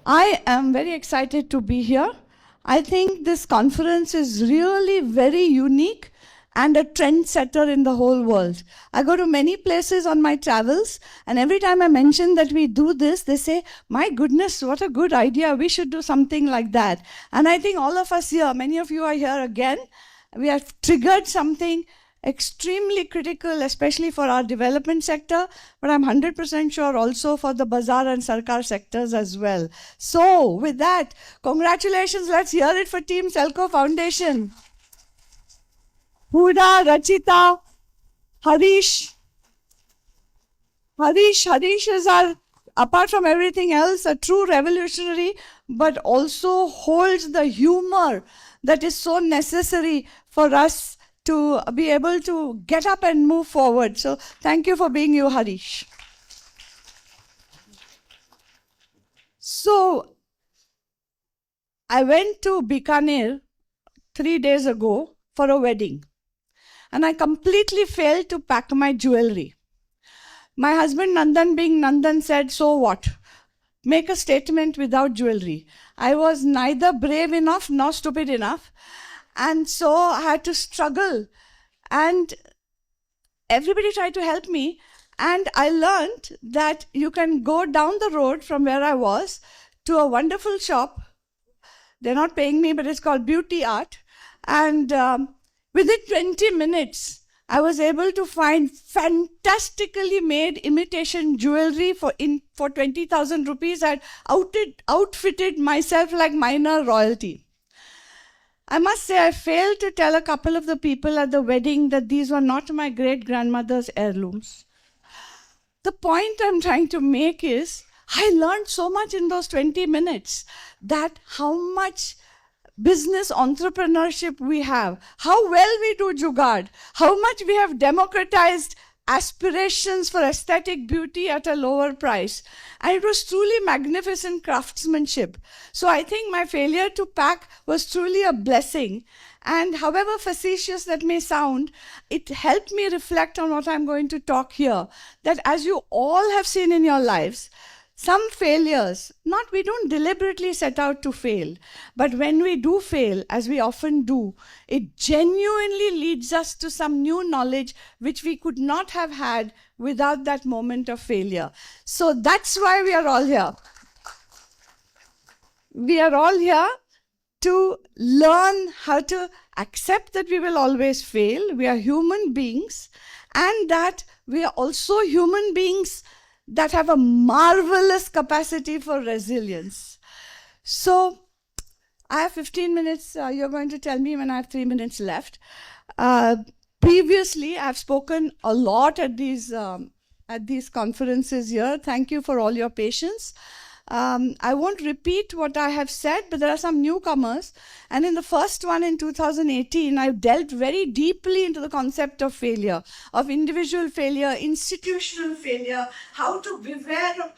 I am very excited to be here. I think this conference is really very unique and a trendsetter in the whole world. I go to many places on my travels, and every time I mention that we do this, they say, my goodness, what a good idea. We should do something like that. And I think all of us here, many of you are here again, we have triggered something extremely critical, especially for our development sector, but I'm 100% sure also for the bazaar and sarkar sectors as well. So with that, congratulations. Let's hear it for Team Selco Foundation. Huda, Rachita, Harish. Harish is our, apart from everything else, a true revolutionary, but also holds the humor that is so necessary for us to be able to get up and move forward. So thank you for being you, Harish. So I went to Bikaner 3 days ago for a wedding, and I completely failed to pack my jewelry. My husband Nandan, being Nandan, said, so what? Make a statement without jewelry. I was neither brave enough nor stupid enough. And so I had to struggle, and everybody tried to help me. And I learned that you can go down the road from where I was to a wonderful shop. They're not paying me, but it's called Beauty Art. And within 20 minutes, I was able to find fantastically made imitation jewelry for 20,000 rupees. I outfitted myself like minor royalty. I must say, I failed to tell a couple of the people at the wedding that these were not my great-grandmother's heirlooms. The point I'm trying to make is, I learned so much in those 20 minutes, that how much business entrepreneurship we have, how well we do jugaad, how much we have democratized aspirations for aesthetic beauty at a lower price. And it was truly magnificent craftsmanship. So I think my failure to pack was truly a blessing. And however facetious that may sound, it helped me reflect on what I'm going to talk here. That as you all have seen in your lives, some failures, we don't deliberately set out to fail, but when we do fail, as we often do, it genuinely leads us to some new knowledge which we could not have had without that moment of failure. So that's why we are all here. We are all here to learn how to accept that we will always fail. We are human beings, and that we are also human beings that have a marvelous capacity for resilience. So I have 15 minutes. You're going to tell me when I have 3 minutes left. Previously, I've spoken a lot at these conferences here. Thank you for all your patience. I won't repeat what I have said, but there are some newcomers. And in the first one in 2018, I delved very deeply into the concept of failure, of individual failure, institutional failure, how to beware of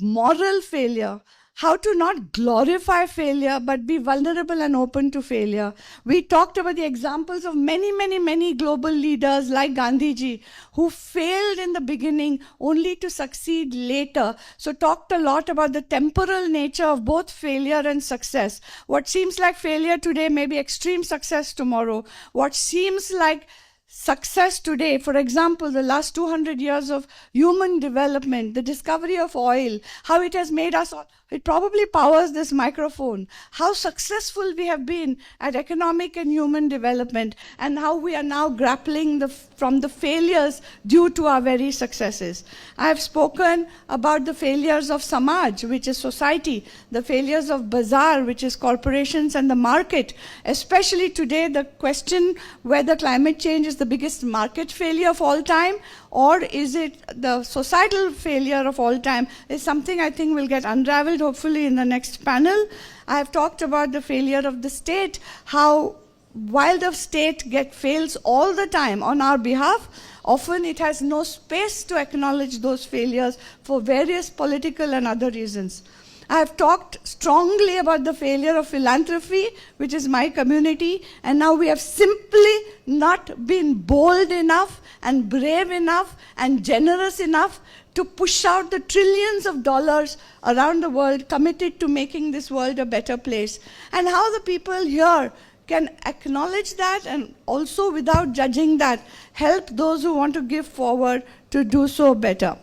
moral failure, how to not glorify failure, but be vulnerable and open to failure. We talked about the examples of many global leaders like Gandhiji, who failed in the beginning only to succeed later. So talked a lot about the temporal nature of both failure and success. What seems like failure today may be extreme success tomorrow. What seems like success today, for example, the last 200 years of human development, the discovery of oil, how it has made us, it probably powers this microphone, how successful we have been at economic and human development, and how we are now grappling from the failures due to our very successes. I have spoken about the failures of Samaj, which is society, the failures of Bazaar, which is corporations and the market, especially today, the question whether climate change is the biggest market failure of all time, or is it the societal failure of all time, is something I think will get unraveled hopefully in the next panel. I have talked about the failure of the state, how while the state fails all the time on our behalf, often it has no space to acknowledge those failures for various political and other reasons. I have talked strongly about the failure of philanthropy, which is my community, and now we have simply not been bold enough and brave enough and generous enough to push out the trillions of dollars around the world committed to making this world a better place, and how the people here can acknowledge that and also, without judging that, help those who want to give forward to do so better.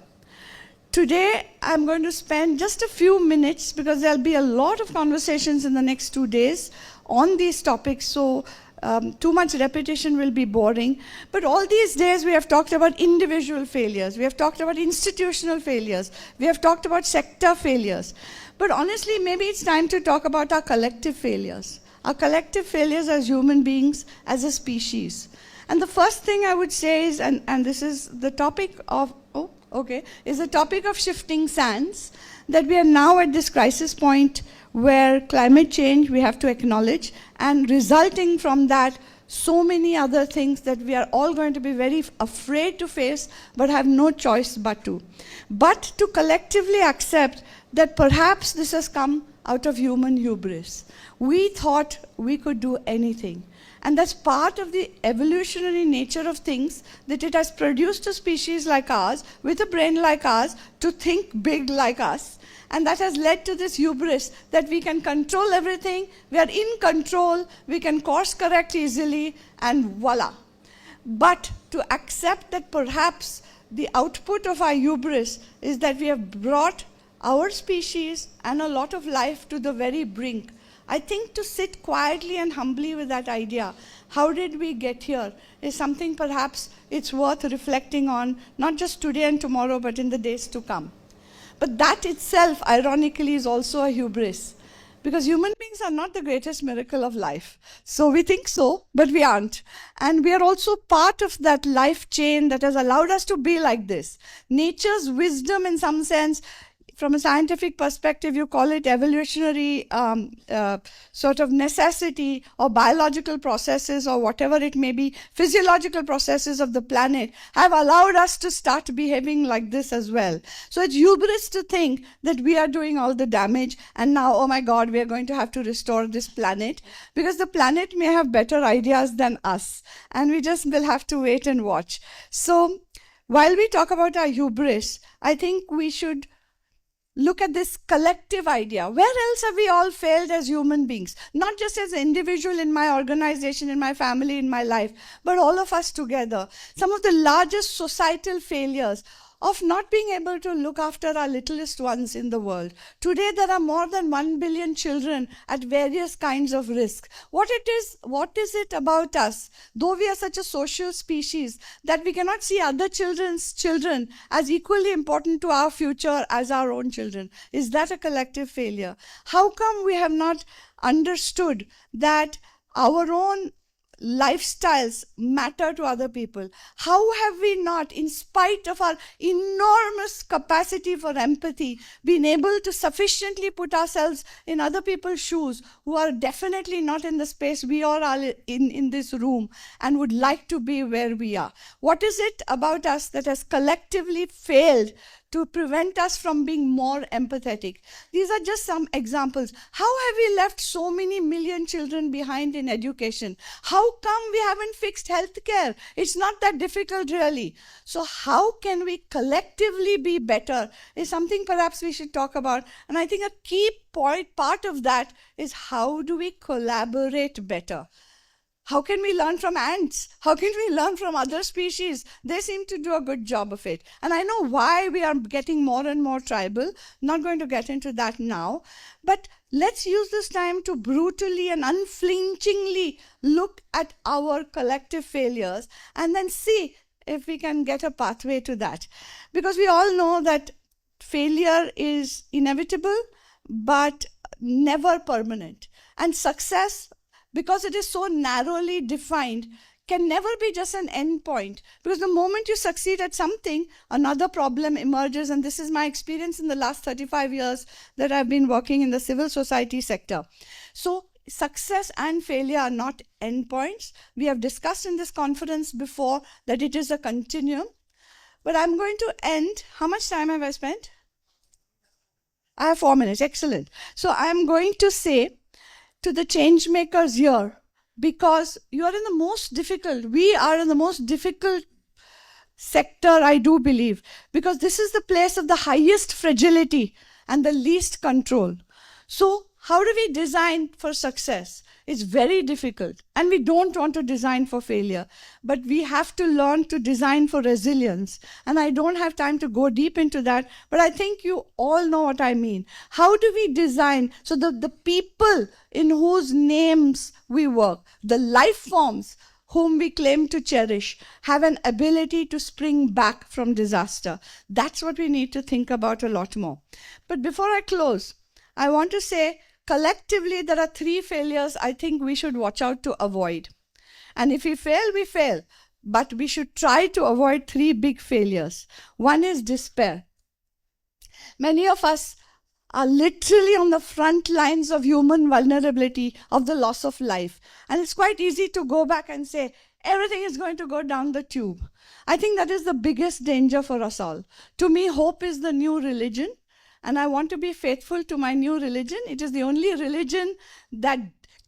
Today, I'm going to spend just a few minutes, because there'll be a lot of conversations in the next 2 days on these topics, so too much repetition will be boring. But all these days, we have talked about individual failures, we have talked about institutional failures, we have talked about sector failures. But honestly, maybe it's time to talk about our collective failures as human beings, as a species. And the first thing I would say is, and this is the topic of, is the topic of shifting sands, that we are now at this crisis point where climate change we have to acknowledge, and resulting from that, so many other things that we are all going to be very afraid to face, but have no choice but to. But to collectively accept that perhaps this has come out of human hubris. We thought we could do anything. And that's part of the evolutionary nature of things, that it has produced a species like ours, with a brain like ours, to think big like us. And that has led to this hubris that we can control everything, we are in control, we can course correct easily, and voila. But to accept that perhaps the output of our hubris is that we have brought our species and a lot of life to the very brink. I think to sit quietly and humbly with that idea, how did we get here, is something perhaps it's worth reflecting on, not just today and tomorrow, but in the days to come. But that itself, ironically, is also a hubris, because human beings are not the greatest miracle of life. So we think so, but we aren't. And we are also part of that life chain that has allowed us to be like this. Nature's wisdom, in some sense, from a scientific perspective, you call it evolutionary sort of necessity, or biological processes, or whatever it may be, physiological processes of the planet, have allowed us to start behaving like this as well. So it's hubris to think that we are doing all the damage, and now, oh my God, we are going to have to restore this planet, because the planet may have better ideas than us, and we just will have to wait and watch. So while we talk about our hubris, I think we should look at this collective idea. Where else have we all failed as human beings? Not just as an individual in my organization, in my family, in my life, but all of us together. Some of the largest societal failures of not being able to look after our littlest ones in the world. Today, there are more than 1 billion children at various kinds of risk. What is it about us, though we are such a social species, that we cannot see other children's children as equally important to our future as our own children? Is that a collective failure? How come we have not understood that our own lifestyles matter to other people? How have we not, in spite of our enormous capacity for empathy, been able to sufficiently put ourselves in other people's shoes, who are definitely not in the space we all are in this room, and would like to be where we are? What is it about us that has collectively failed to prevent us from being more empathetic? These are just some examples. How have we left so many million children behind in education? How come we haven't fixed healthcare? It's not that difficult, really. So how can we collectively be better is something perhaps we should talk about. And I think a key part of that is, how do we collaborate better? How can we learn from ants? How can we learn from other species? They seem to do a good job of it. And I know why we are getting more and more tribal. Not going to get into that now. But let's use this time to brutally and unflinchingly look at our collective failures, and then see if we can get a pathway to that. Because we all know that failure is inevitable, but never permanent. And success, because it is so narrowly defined, can never be just an end point. Because the moment you succeed at something, another problem emerges. And this is my experience in the last 35 years that I've been working in the civil society sector. So success and failure are not endpoints. We have discussed in this conference before that it is a continuum. But I'm going to end. How much time have I spent? I have 4 minutes. Excellent. So I'm going to say to the change makers here, because you are in the most difficult, we are in the most difficult sector, I do believe, because this is the place of the highest fragility and the least control. So how do we design for success? It's very difficult, and we don't want to design for failure, but we have to learn to design for resilience. And I don't have time to go deep into that, but I think you all know what I mean. How do we design so that the people in whose names we work, the life forms whom we claim to cherish, have an ability to spring back from disaster? That's what we need to think about a lot more. But before I close, I want to say, collectively, there are 3 failures I think we should watch out to avoid. And if we fail, we fail. But we should try to avoid 3 big failures. One is despair. Many of us are literally on the front lines of human vulnerability, of the loss of life. And it's quite easy to go back and say, everything is going to go down the tube. I think that is the biggest danger for us all. To me, hope is the new religion. And I want to be faithful to my new religion. It is the only religion that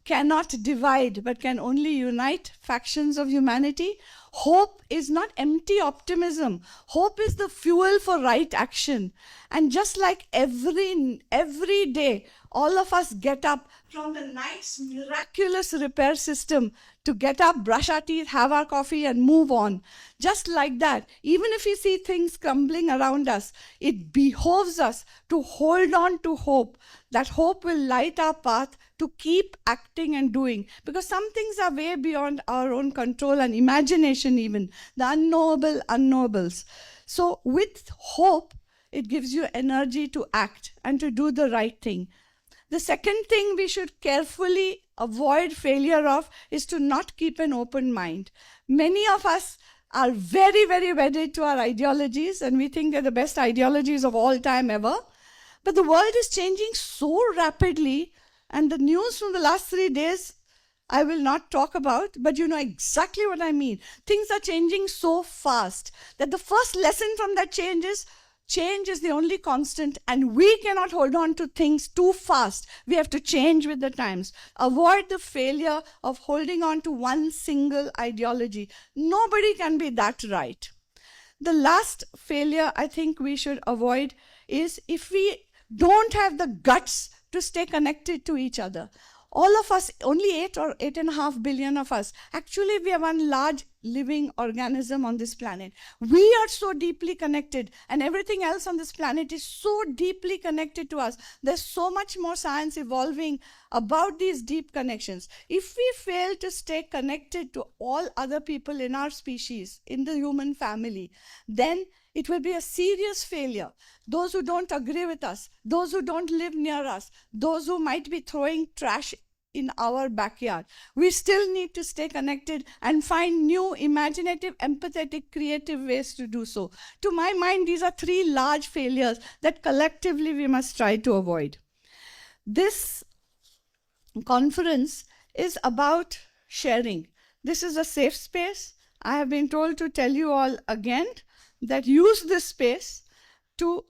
cannot divide, but can only unite factions of humanity. Hope is not empty optimism. Hope is the fuel for right action. And just like every day, all of us get up from the night's miraculous repair system to get up, brush our teeth, have our coffee, and move on. Just like that, even if we see things crumbling around us, it behoves us to hold on to hope. That hope will light our path to keep acting and doing. Because some things are way beyond our own control and imagination even. The unknowable unknowables. So with hope, it gives you energy to act and to do the right thing. The second thing we should carefully avoid failure of is to not keep an open mind. Many of us are very, very wedded to our ideologies, and we think they're the best ideologies of all time ever. But the world is changing so rapidly, and the news from the last 3 days, I will not talk about, but you know exactly what I mean. Things are changing so fast that the first lesson from that change is the only constant, and we cannot hold on to things too fast. We have to change with the times. Avoid the failure of holding on to one single ideology. Nobody can be that right. The last failure I think we should avoid is if we don't have the guts to stay connected to each other. All of us, only 8 or 8.5 billion of us, actually we are one large living organism on this planet. We are so deeply connected, and everything else on this planet is so deeply connected to us. There's so much more science evolving about these deep connections. If we fail to stay connected to all other people in our species, in the human family, then it will be a serious failure. Those who don't agree with us, those who don't live near us, those who might be throwing trash in our backyard. We still need to stay connected and find new, imaginative, empathetic, creative ways to do so. To my mind, these are 3 large failures that collectively we must try to avoid. This conference is about sharing. This is a safe space. I have been told to tell you all again that use this space to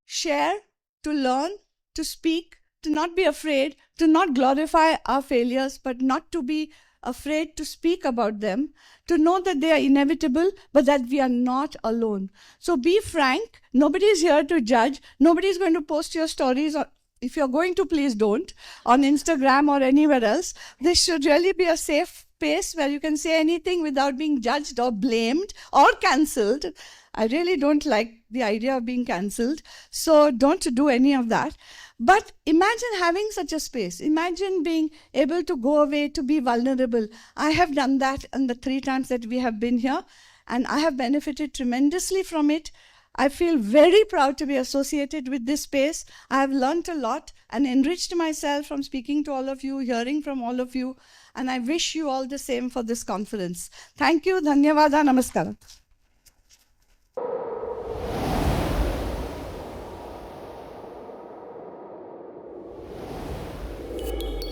share, to learn, to speak, to not be afraid, to not glorify our failures, but not to be afraid to speak about them, to know that they are inevitable, but that we are not alone. So be frank. Nobody is here to judge. Nobody is going to post your stories, or if you're going to, please don't, on Instagram or anywhere else. This should really be a safe space where you can say anything without being judged or blamed or cancelled. I really don't like the idea of being cancelled, so don't do any of that. But imagine having such a space. Imagine being able to go away, to be vulnerable. I have done that in the 3 times that we have been here, and I have benefited tremendously from it. I feel very proud to be associated with this space. I have learned a lot and enriched myself from speaking to all of you, hearing from all of you, and I wish you all the same for this conference. Thank you. Dhanyavada. Namaskaram.